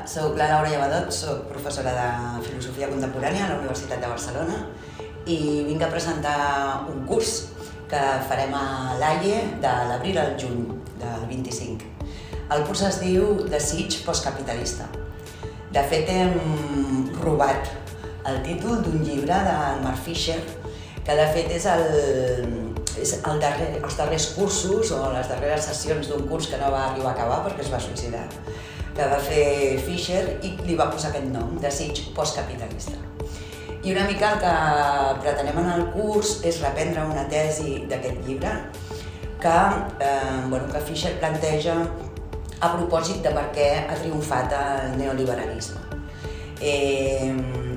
Soc la Laura Llevadot, soc professora de Filosofia Contemporània a la Universitat de Barcelona i vinc a presentar un curs que farem a l'AIE de l'abril al juny del 25. El curs es diu Desig postcapitalista. De fet, hem robat el títol d'un llibre del Mark Fisher, que de fet és els darrers cursos o les darreres sessions d'un curs que no va arribar a acabar perquè es va suïcidar, que va fer Fisher i li va posar aquest nom, Desig postcapitalista. I una mica el que pretenem en el curs és reprendre una tesi d'aquest llibre que Fisher planteja a propòsit de per què ha triomfat el neoliberalisme.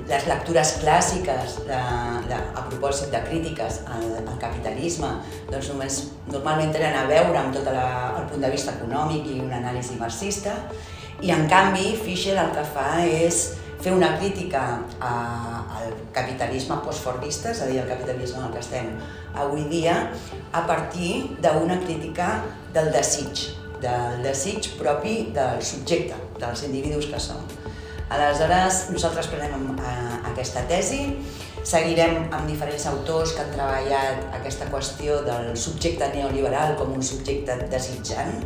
Les lectures clàssiques a propòsit de crítiques al capitalisme normalment tenen a veure amb tot el punt de vista econòmic i una anàlisi marxista, i en canvi Fisher el que fa és fer una crítica al capitalisme postfordista, és a dir, el capitalisme en el que estem avui dia, a partir d'una crítica del desig propi del subjecte, dels individus que som. Aleshores, nosaltres prenem aquesta tesi, seguirem amb diferents autors que han treballat aquesta qüestió del subjecte neoliberal com un subjecte desitjant,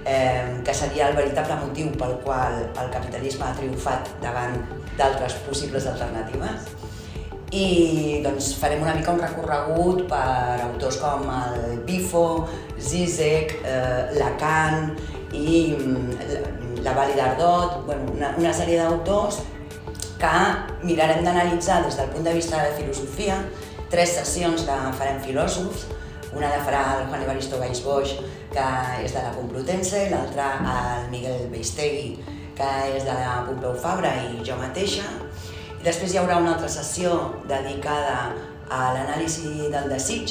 que seria el veritable motiu pel qual el capitalisme ha triomfat davant d'altres possibles alternatives. I farem una mica un recorregut per autors com el Bifo, Zizek, Lacan i la Vall d'Ardot, una sèrie d'autors que mirarem d'analitzar des del punt de vista de la filosofia, 3 sessions que farem filòsofs, una la farà el Juan Evaristo Valls Boix, que és de la Complutense, l'altra el Miguel Beistegui, que és de la Pompeu Fabra, i jo mateixa. I després hi haurà una altra sessió dedicada a l'anàlisi del desig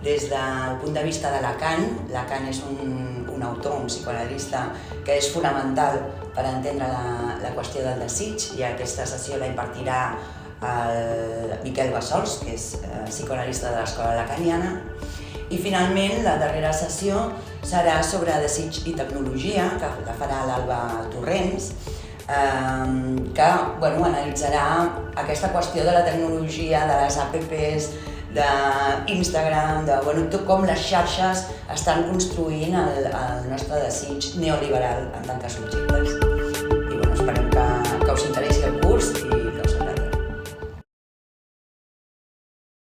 des del punt de vista de Lacan. Lacan és un autor, un psicoanalista, que és fonamental per entendre la qüestió del desig, i aquesta sessió la impartirà el Miquel Bassols, que és psicoanalista de l'escola lacaniana. I finalment, la darrera sessió serà sobre desig i tecnologia, que la farà l'Alba Torrents, que analitzarà aquesta qüestió de la tecnologia, de les apps, d'Instagram, de com les xarxes estan construint el nostre desig neoliberal en tant que subjectes.